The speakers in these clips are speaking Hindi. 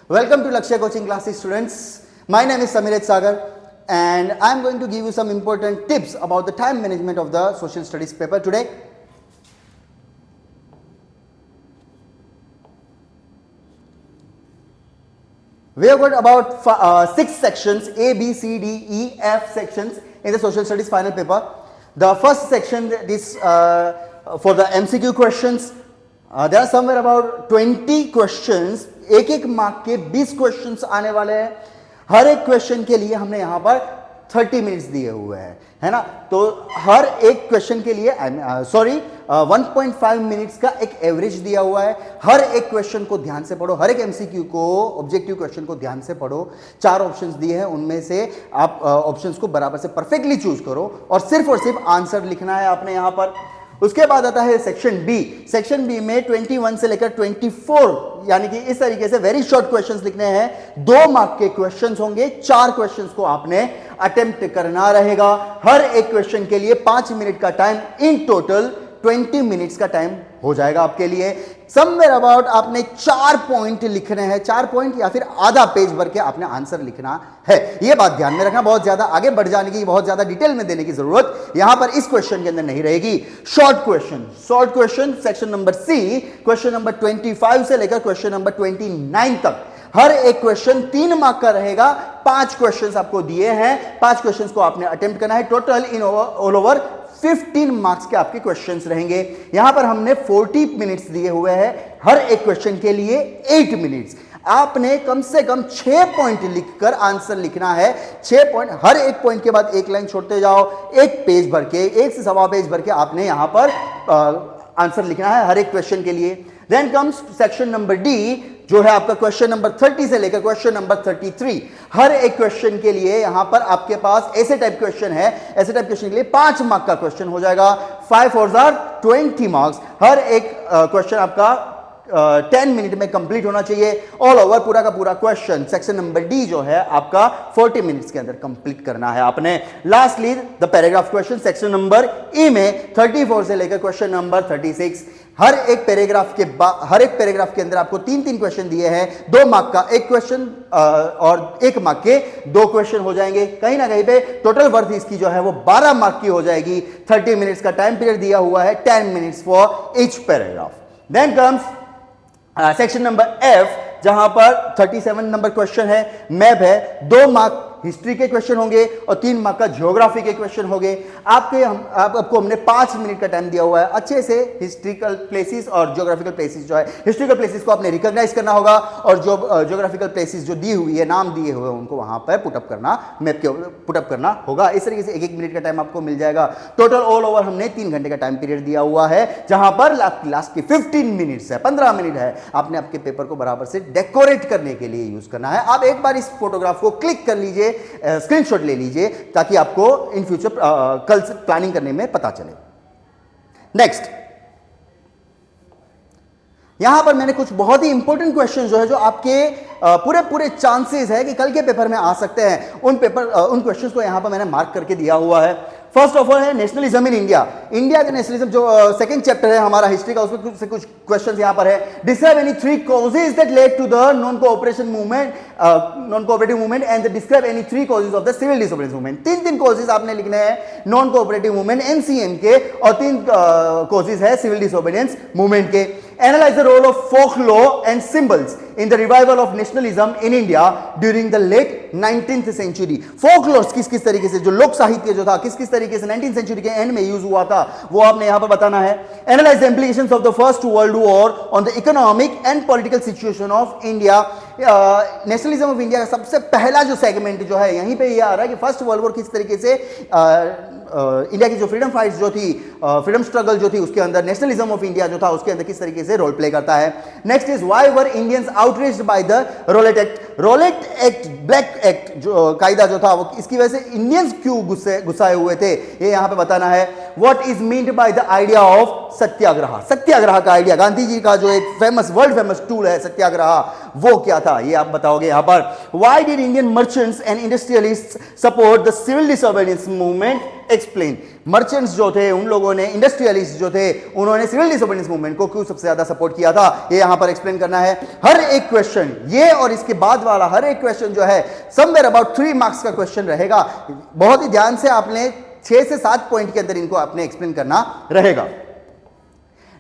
Welcome to Lakshya Coaching Classes, students. My name is Samiret Sagar and I am going to give you some important tips about the time management of the social studies paper today. We have got about 6 sections, A, B, C, D, E, F sections in the social studies final paper. The first section is for the MCQ questions. There are somewhere about 20 questions. एक एक मार्क के 20 क्वेश्चंस आने वाले हैं. हर एक क्वेश्चन के लिए हमने यहां पर 30 मिनट्स दिए हुए हैं, है ना. तो हर एक क्वेश्चन के लिए 1.5 मिनट्स का एक एवरेज दिया हुआ है. हर एक क्वेश्चन को ध्यान से पढ़ो, हर एक एमसीक्यू को, ऑब्जेक्टिव क्वेश्चन को ध्यान से पढ़ो. 4 ऑप्शंस दिए हैं, उनमें से आप ऑप्शंस को बराबर से परफेक्टली चूज करो और सिर्फ आंसर लिखना है आपने यहां पर. उसके बाद आता है सेक्शन बी. सेक्शन बी में 21 से लेकर 24 यानी कि इस तरीके से वेरी शॉर्ट क्वेश्चंस लिखने हैं. 2 मार्क के क्वेश्चंस होंगे. 4 क्वेश्चंस को आपने अटेम्प्ट करना रहेगा. हर एक क्वेश्चन के लिए 5 मिनट का टाइम, इन टोटल 20 मिनट्स का टाइम हो जाएगा आपके लिए. समवेयर अबाउट आपने 4 पॉइंट लिखने हैं. 4 पॉइंट या फिर आधा पेज भर के आपने आंसर लिखना है. यह बात ध्यान में रखना. बहुत ज्यादा आगे बढ़ जाने की, बहुत ज्यादा डिटेल में देने की जरूरत यहां पर इस क्वेश्चन के अंदर नहीं रहेगी. Short question section number C, question number 25 से लेकर क्वेश्चन नंबर 29 तक. हर एक क्वेश्चन 3 मार्क का रहेगा. 5 क्वेश्चंस आपको दिए हैं. 5 क्वेश्चंस को आपने अटेम्प्ट करना है. Total in all over 15 marks के आपके क्वेश्चंस रहेंगे. यहां पर हमने 40 मिनट्स दिए हुए हैं. हर एक क्वेश्चन के लिए 8 मिनट्स. आपने कम से कम 6 पॉइंट लिखकर आंसर लिखना है. 6 पॉइंट, हर एक पॉइंट के बाद एक लाइन छोड़ते जाओ. एक पेज भर के, 1 से सवा पेज भर के आपने यहां पर आंसर लिखना है हर एक क्वेश्चन के लिए. Then comes section number D, जो है आपका क्वेश्चन नंबर 30 से लेकर क्वेश्चन नंबर 33. हर एक क्वेश्चन के लिए यहां पर आपके पास ऐसे टाइप क्वेश्चन है. ऐसे टाइप क्वेश्चन के लिए 5 मार्क का क्वेश्चन हो जाएगा. 5 4 20 मार्क्स. हर एक क्वेश्चन आपका 10 मिनट में कंप्लीट होना चाहिए. ऑल ओवर पूरा का पूरा क्वेश्चन सेक्शन नंबर डी जो है आपका 40 मिनट्स के अंदर कंप्लीट करना है आपने. Lastly the paragraph question section number ई में 34 से लेकर क्वेश्चन नंबर 36. हर एक पैराग्राफ के अंदर आपको 3 क्वेश्चन दिए हैं. 2 मार्क का एक क्वेश्चन और 1 मार्क के 2 क्वेश्चन हो जाएंगे. कहीं ना कहीं पे टोटल वर्थ इसकी जो है वो 12 मार्क की हो जाएगी. 30 मिनट्स का टाइम पीरियड दिया हुआ है. 10 minutes for each paragraph. Then comes section number F, जहां पर 37 नंबर क्वेश्चन है. मैप है. 2 मार्क हिस्ट्री के क्वेश्चन होंगे और 3 मार्क का ज्योग्राफी के क्वेश्चन होंगे. आपको हमने 5 मिनट का टाइम दिया हुआ है. अच्छे से हिस्ट्रिकल प्लेसेस और ज्योग्राफिकल प्लेसेस जो है, हिस्ट्रिकल प्लेसेस को आपने रिकॉग्नाइज करना होगा और जो ज्योग्राफिकल प्लेसेस जो दी हुई है, नाम दिए हुए, उनको वहां पर पुटअप करना, मैप के पुटअप करना होगा. इस तरीके से 1 मिनट का टाइम आपको मिल जाएगा. टोटल ऑल ओवर हमने 3 घंटे का टाइम पीरियड दिया हुआ है, जहां पर लास्ट की 15 मिनट्स है, 15 मिनट है. आपने आपके पेपर को बराबर से डेकोरेट करने के लिए यूज करना है. आप एक बार इस फोटोग्राफ को क्लिक कर लीजिए, स्क्रीनशॉट ले लीजिए, ताकि आपको इन फ्यूचर कल से प्लानिंग करने में पता चले. नेक्स्ट, यहां पर मैंने कुछ बहुत ही इंपॉर्टेंट क्वेश्चन जो है, जो आपके पूरे चांसेस है कि कल के पेपर में आ सकते हैं, उन क्वेश्चंस को यहां पर मैंने मार्क करके दिया हुआ है. फर्स्ट ऑफ ऑल है नेशनलिज्म इन इंडिया. इंडिया का नेशनलिज्म जो सेकंड चैप्टर है हमारा हिस्ट्री का, उसमें कुछ क्वेश्चंस यहां पर है. Describe any 3 causes that led to the non cooperative movement and describe any 3 causes of the civil disobedience movement. 3 causes आपने लिखने हैं नॉन कोऑपरेटिव मूवमेंट एनसीएम के, और 3 कॉजेज है सिविल डिसोबीडियंस मूवमेंट के. Analyze the role of folklore and symbols in the revival of nationalism in India during the late 19th century. Folklore किस तरीके से, जो लोक साहित्य जो था, किस तरीके से 19th century के एंड में यूज हुआ था, वो आपने यहां पर बताना है. Analyze the implications of the First World War on the economic and political situation of India. Nationalism of India का सबसे पहला जो सेगमेंट जो है, यहीं पे ये आ रहा है कि फर्स्ट वर्ल्ड वॉर किस तरीके से इंडिया की जो फ्रीडम फाइट्स जो थी, फ्रीडम स्ट्रगल जो थी, उसके अंदर नेशनलिज्म ऑफ इंडिया जो था, उसके अंदर किस तरीके से रोल प्ले करता है. Next is why were Indians outraged by the Rowlatt Act, black act जो कायदा जो था, वो इसकी वजह से इंडियंस क्यों गुस्साए हुए थे, ये यहां पे बताना है. What is meant by the idea of satyagraha का आइडिया, गांधी जी का जो एक वर्ल्ड फेमस टूल है सत्याग्रह, वो क्या था, ये आप बताओगे यहां पर. Why did Indian merchants and industrialists support the civil disobedience movement, explain. Merchants जो थे उन लोगों ने, इंडस्ट्रियलिस्ट जो थे उन्होंने सिविल डिसोबीडियंस मूवमेंट को क्यों सबसे ज्यादा सपोर्ट किया था, ये यहां पर एक्सप्लेन करना है। हर एक क्वेश्चन, ये और इसके बाद वाला हर एक क्वेश्चन जो है समवेयर अबाउट 3 मार्क्स का क्वेश्चन रहेगा। बहुत ही ध्यान से आपने 6 से 7 पॉइंट के अंदर इनको आपने एक्सप्लेन करना रहेगा।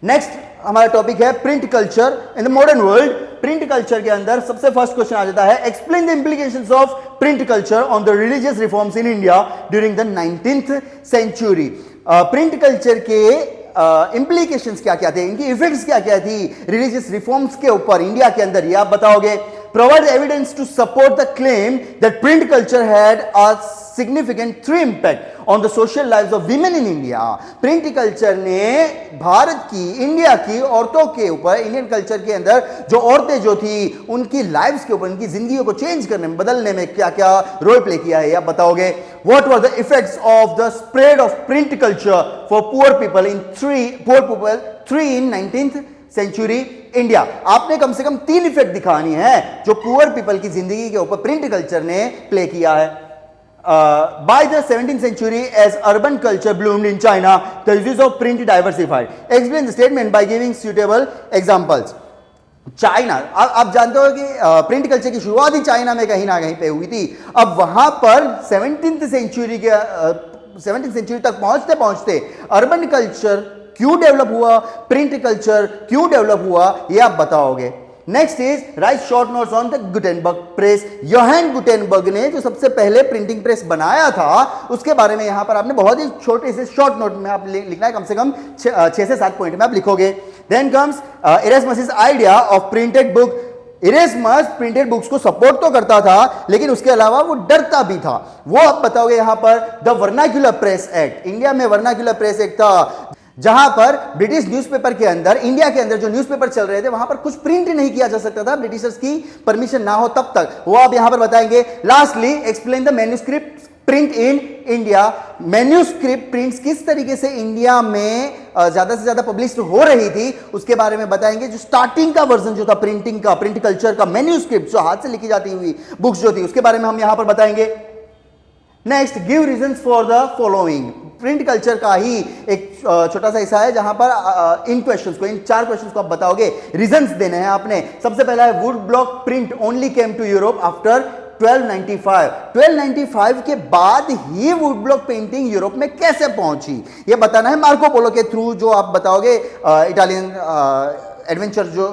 नेक्स्ट हमारा टॉपिक है print culture in the modern world. Print culture के अंदर सबसे फर्स्ट क्वेश्चन आ जाता है, explain the implications of print culture on the religious reforms in India during the 19th century. Print culture के इंप्लीकेशंस क्या क्या थे, इनकी इफेक्ट्स क्या क्या थी रिलीजियस रिफॉर्म्स के ऊपर इंडिया के अंदर, ये आप बताओगे। Provide evidence to support the claim that print culture had a significant through impact on the social lives of women in India. Print culture ने भारत की, इंडिया की औरतों के ऊपर, इंडियन कल्चर के अंदर जो औरतें जो थी उनकी लाइव्स के ऊपर, उनकी जिंदगियों को चेंज करने में, बदलने में क्या क्या रोल प्ले किया है, आप बताओगे। What were the effects of the spread of print culture for poor people in 19th century India. आपने कम से कम 3 इफेक्ट दिखानी है जो पुअर पीपल की जिंदगी के ऊपर प्रिंट कल्चर ने प्ले किया है। By the 17th century, as urban culture bloomed in China, the use of print diversified. Explain the statement by giving suitable examples. China, आप जानते हो कि प्रिंट कल्चर की शुरुआत ही चाइना में कहीं ना कहीं पे हुई थी। अब वहां पर 17th सेंचुरी तक पहुंचते पहुंचते अर्बन कल्चर क्यों डेवलप हुआ, प्रिंट कल्चर क्यों डेवलप हुआ, ये आप बताओगे। Next is write short notes on the Gutenberg press. Johann Gutenberg ने जो सबसे पहले प्रिंटिंग प्रेस बनाया था उसके बारे में यहां पर आपने बहुत ही छोटे से शॉर्ट नोट में आप लिखना है, कम से कम 6 से 7 पॉइंट में आप लिखोगे। Then comes Erasmus idea of printed book. Erasmus printed books को सपोर्ट तो करता था लेकिन उसके अलावा वो डरता भी था। वो आप बताओगे यहां पर। The vernacular press act, India में वर्नाक्युलर प्रेस एक्ट था जहां पर ब्रिटिश न्यूज़पेपर के अंदर, इंडिया के अंदर जो न्यूज़पेपर चल रहे थे वहां पर कुछ प्रिंट नहीं किया जा सकता था ब्रिटिशर्स की परमिशन ना हो तब तक, वो आप यहां पर बताएंगे। Lastly explain the manuscript print in India. Manuscript prints किस तरीके से इंडिया में ज्यादा से ज्यादा पब्लिश हो रही थी उसके बारे में बताएंगे। जो स्टार्टिंग का वर्जन जो था प्रिंटिंग का, प्रिंट कल्चर का, मैन्युस्क्रिप्ट जो हाथ से लिखी जाती हुई बुक्स जो थी उसके बारे में हम यहां पर बताएंगे। Next, give reasons for the following. Print culture का ही एक छोटा सा हिस्सा है जहां पर इन क्वेश्चंस को, इन 4 क्वेश्चंस को आप बताओगे, रीजंस देने हैं आपने। सबसे पहला है wood block print only came to Europe after 1295। 1295 के बाद ही वुड ब्लॉक पेंटिंग यूरोप में कैसे पहुंची ये बताना है मार्को पोलो के थ्रू। जो आप बताओगे इटालियन एडवेंचर जो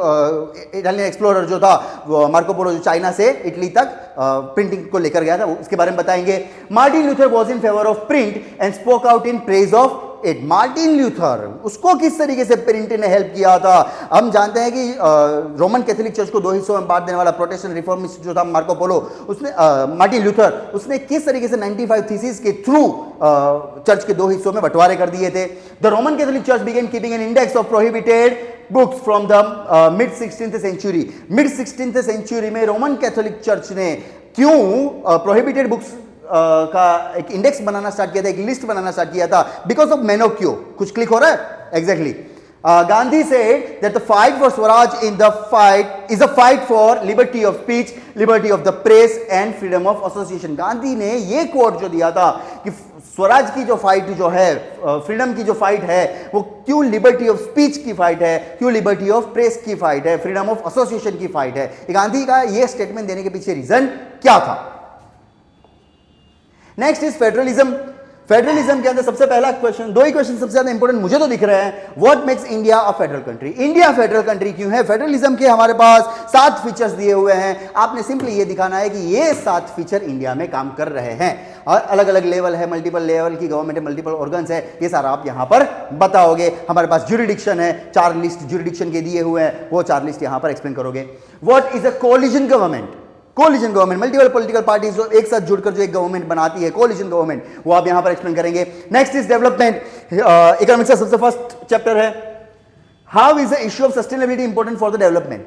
इटालियन एक्सप्लोरर जो था वो मार्को पोलो, जो चाइना से इटली तक प्रिंटिंग को लेकर गया था, उसके बारे में बताएंगे। Martin Luther was in favour of print and spoke out in praise of it. Martin Luther, उसको किस तरीके से प्रिंट ने हेल्प किया था। हम जानते हैं कि रोमन कैथोलिक चर्च को 2 हिस्सों में बांट देने वाला प्रोटेस्टेंट रिफॉर्मिस्ट जो था मार्को पोलो, उसने मार्टिन ल्यूथर, उसने किस तरीके से 95 थीसिस के थ्रू चर्च के 2 हिस्सों में बंटवारे कर दिए थे। The Roman Catholic Church began keeping an index of prohibited books from the mid 16th century. Mid 16th century में रोमन कैथोलिक चर्च ने क्यों प्रोहिबिटेड बुक्स का एक इंडेक्स बनाना स्टार्ट किया था, एक लिस्ट बनाना स्टार्ट किया था? Because of Menocchio. कुछ क्लिक हो रहा है? Exactly. Gandhi said that the fight for Swaraj in the fight is a fight for liberty of speech, liberty of the press and freedom of association. Gandhi ने ये कोट जो दिया था कि स्वराज की जो फाइट जो है, फ्रीडम की जो फाइट है, वो क्यों लिबर्टी ऑफ स्पीच की फाइट है, क्यों लिबर्टी ऑफ प्रेस की फाइट है, फ्रीडम ऑफ एसोसिएशन की फाइट है। गांधी का ये स्टेटमेंट देने के पीछे रीजन क्या था? Next is federalism. फेडरलिज्म के अंदर सबसे पहला क्वेश्चन, 2 ही क्वेश्चन सबसे ज्यादा इंपॉर्टेंट मुझे तो दिख रहे हैं। What makes India a federal country? India federal country क्यों है? फेडरलिज्म के हमारे पास 7 फीचर्स दिए हुए हैं। आपने सिंपली ये दिखाना है कि ये 7 फीचर इंडिया में काम कर रहे हैं। और अलग अलग लेवल है, मल्टीपल लेवल की गवर्नमेंट है, मल्टीपल ऑर्गन्स है, ये सारा आप यहां पर बताओगे। हमारे पास ज्यूरिडिक्शन है, 4 लिस्ट ज्यूरिडिक्शन के दिए हुए हैं, वो 4 लिस्ट यहां पर एक्सप्लेन करोगे। What is a collision government? Collision government, multiple political parties जो एक साथ जुड़कर जो एक गवर्नमेंट बनाती है, कोलिजन गवर्नमेंट, वो आप यहां पर एक्सप्लेन करेंगे। Next is development. इकोनॉमिक्स का सबसे फर्स्ट चैप्टर है। How is the issue of sustainability important for the development?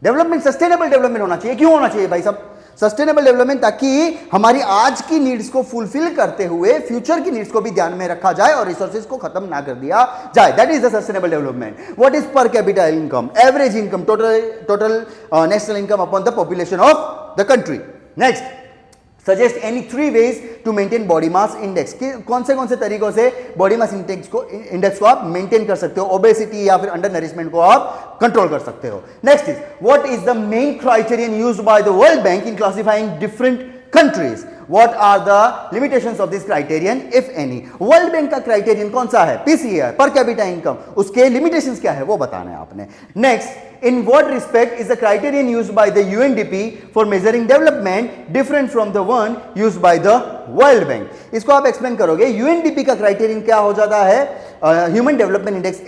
Development sustainable development होना चाहिए। क्यों होना चाहिए भाई साहब सस्टेनेबल डेवलपमेंट? ताकि हमारी आज की नीड्स को फुलफिल करते हुए फ्यूचर की नीड्स को भी ध्यान में रखा जाए और रिसोर्सेज को खत्म ना कर दिया जाए। That is the sustainable development. What is per capita income? Average income, total national income upon the population of the country. Next, suggest any 3 ways to maintain body mass index, कौन से तरीकों से बॉडी मास इंडेक्स को आप मेंटेन कर सकते हो, ओबेसिटी या फिर अंडर नरिशमेंट को आप कंट्रोल कर सकते हो। Next is what is the main criterion used by the world bank in classifying different countries, what are the limitations of this criterion if any। World bank का क्राइटेरियन कौन सा है, पीसीआई, पर कैपिटा इनकम, उसके लिमिटेशंस क्या है वो बताना है आपने। Next, in what respect is the criterion used by the UNDP for measuring development different from the one used by the World Bank। इसको आप एक्सप्लेन करोगे। UNDP का क्राइटेरियन क्या हो जाता है, ह्यूमन डेवलपमेंट इंडेक्स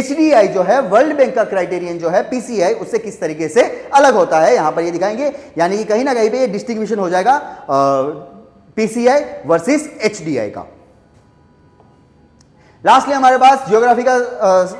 HDI जो है वर्ल्ड बैंक का क्राइटेरियन जो है PCI उससे किस तरीके से अलग होता है, यहां पर ये दिखाएंगे, यानी कि कहीं ना कहीं पे ये डिस्टिंग्विशन हो जाएगा PCI वर्सेस HDI का। लास्टली हमारे पास ज्योग्राफी का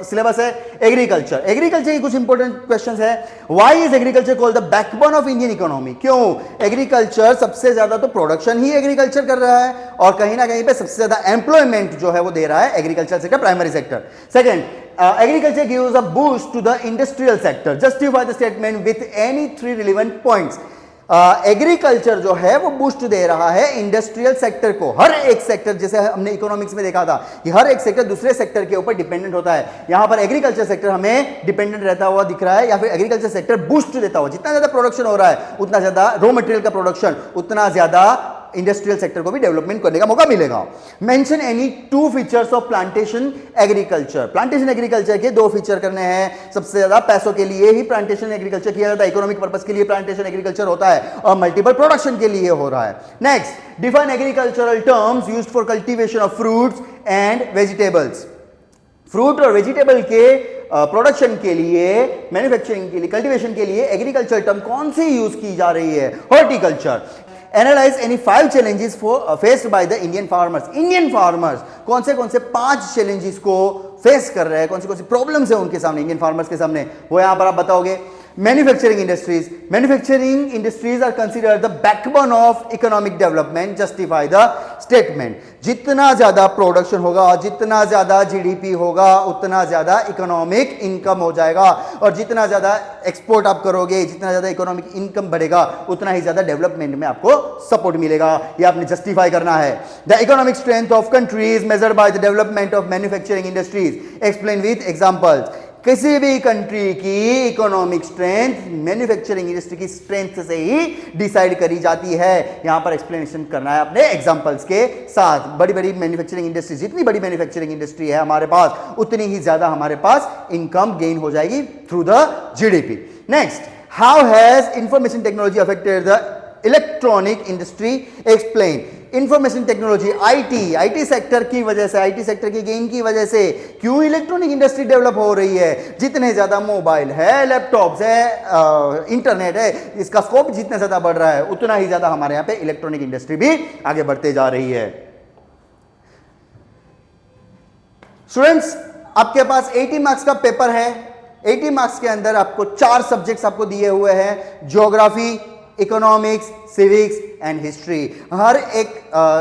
सिलेबस है एग्रीकल्चर। एग्रीकल्चर की कुछ इंपॉर्टेंट क्वेश्चंस है। Why is agriculture called the backbone of Indian economy, क्यों एग्रीकल्चर सबसे ज्यादा तो प्रोडक्शन ही एग्रीकल्चर कर रहा है और कहीं ना कहीं पे सबसे ज्यादा एम्प्लॉयमेंट जो है वो दे रहा है agriculture sector, primary sector. Second, agriculture gives a boost to the industrial sector, justify the statement with any 3 relevant points. Agriculture जो है वो बूस्ट दे रहा है इंडस्ट्रियल सेक्टर को। हर एक सेक्टर, जैसे हमने इकोनॉमिक्स में देखा था कि हर एक सेक्टर दूसरे सेक्टर के ऊपर डिपेंडेंट होता है, यहां पर एग्रीकल्चर सेक्टर हमें डिपेंडेंट रहता हुआ दिख रहा है, या फिर एग्रीकल्चर सेक्टर बूस्ट देता हुआ, जितना ज्यादा प्रोडक्शन हो रहा है उतना ज्यादा रॉ मटेरियल का प्रोडक्शन, उतना ज्यादा इंडस्ट्रियल सेक्टर को भी डेवलपमेंट करने का मौका मिलेगा। Mention any 2 features of plantation agriculture. Plantation agriculture के 2 फीचर करने हैं। सबसे ज्यादा पैसों के लिए ही प्लांटेशन एग्रीकल्चर किया जाता है, इकोनॉमिक पर्पस के लिए प्लांटेशन एग्रीकल्चर होता है और मल्टीपल प्रोडक्शन के लिए हो रहा है। Next, define agricultural terms used for cultivation of fruits and vegetables. Fruit और वेजिटेबल के प्रोडक्शन के लिए, मैन्युफैक्चरिंग के लिए, कल्टीवेशन के लिए एग्रीकल्चर टर्म कौन सी यूज की जा रही है, horticulture. Analyse any 5 challenges faced by the Indian farmers. Indian farmers कौन से 5 चैलेंजेस को फेस कर रहे हैं, कौन सी प्रॉब्लम्स है उनके सामने, इंडियन फार्मर्स के सामने, वो यहां पर आप बताओगे। Manufacturing industries are considered the backbone of economic development, justify the statement. जितना ज्यादा प्रोडक्शन होगा, जितना ज्यादा जीडीपी होगा, उतना ज्यादा इकोनॉमिक इनकम हो जाएगा, और जितना ज्यादा एक्सपोर्ट आप करोगे, जितना ज्यादा इकोनॉमिक इनकम बढ़ेगा, उतना ही ज्यादा डेवलपमेंट में आपको सपोर्ट मिलेगा। ये आपने जस्टिफाई करना है। The economic strength of countries measured by the development of manufacturing industries, explain with examples. किसी भी कंट्री की इकोनॉमिक स्ट्रेंथ मैन्युफैक्चरिंग इंडस्ट्री की स्ट्रेंथ से ही डिसाइड करी जाती है। यहां पर एक्सप्लेनेशन करना है अपने एग्जांपल्स के साथ। बड़ी बड़ी मैन्युफैक्चरिंग इंडस्ट्री, जितनी बड़ी मैन्युफैक्चरिंग इंडस्ट्री है हमारे पास, उतनी ही ज्यादा हमारे पास इनकम गेन हो जाएगी through the GDP. Next, how has information technology affected the electronic industry, explain. Information technology, IT sector की वजह से, आईटी सेक्टर की गेन की वजह से क्यों इलेक्ट्रॉनिक इंडस्ट्री डेवलप हो रही है। जितने ज्यादा मोबाइल है, लैपटॉप्स है, इंटरनेट है, इसका स्कोप जितना ज्यादा बढ़ रहा है, उतना ही ज्यादा हमारे यहां पे इलेक्ट्रॉनिक इंडस्ट्री भी आगे बढ़ते जा रही है। स्टूडेंट्स, आपके पास 80 मार्क्स का पेपर है। 80 मार्क्स के अंदर आपको 4 सब्जेक्ट्स आपको दिए हुए हैं, geography, economics, civics and history. हर एक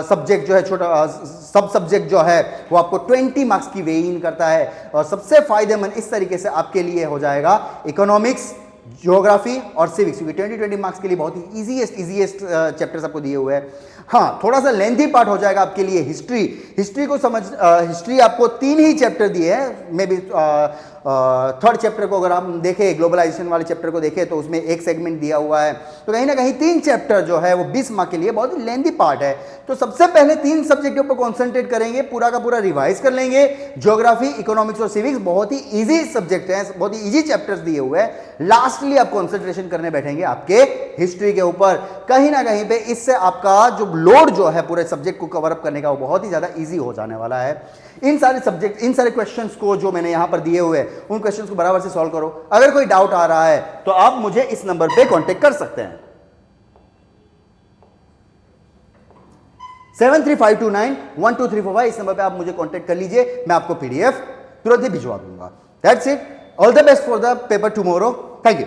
सब्जेक्ट जो है, छोटा सब सब्जेक्ट जो है वो आपको 20 मार्क्स की वेई इन करता है, और सबसे फायदेमंद इस तरीके से आपके लिए हो जाएगा इकोनॉमिक्स, ज्योग्राफी और सिविक्स, क्योंकि 20 मार्क्स के लिए बहुत ही इजीएस्ट चैप्टर्स आपको दिए हुए हैं। हाँ, थोड़ा सा लेंथी पार्ट हो जाएगा आपके लिए हिस्ट्री को समझ। हिस्ट्री आपको 3 ही चैप्टर दिए हैं, मे बी थर्ड चैप्टर को अगर हम देखें, ग्लोबलाइजेशन वाले चैप्टर को देखें, तो उसमें एक सेगमेंट दिया हुआ है, तो कहीं ना कहीं 3 चैप्टर जो है वो 20 मार्क के लिए बहुत ही लेंथी पार्ट है। तो सबसे पहले 3 सब्जेक्टों पर कॉन्सेंट्रेट करेंगे, पूरा का पूरा रिवाइज कर लेंगे। ज्योग्राफी, इकोनॉमिक्स और सिविक्स बहुत ही ईजी सब्जेक्ट हैं, बहुत ही ईजी चैप्टर्स दिए हुए हैं। लास्टली आप कॉन्सेंट्रेशन करने बैठेंगे आपके हिस्ट्री के ऊपर। कहीं ना कहीं पे इससे आपका जो लोड जो है पूरे सब्जेक्ट को कवर अप करने का, वो बहुत ही ज्यादा ईजी हो जाने वाला है। इन सारे सब्जेक्ट, इन सारे क्वेश्चंस को जो मैंने यहां पर दिए हुए हैं, उन क्वेश्चंस को बराबर से सॉल्व करो। अगर कोई डाउट आ रहा है तो आप मुझे इस नंबर पे कांटेक्ट कर सकते हैं, 7352912345। इस नंबर पे आप मुझे कांटेक्ट कर लीजिए, मैं आपको पीडीएफ तुरंत ही भिजवा दूंगा। That's it. All the best for the paper tomorrow. Thank you.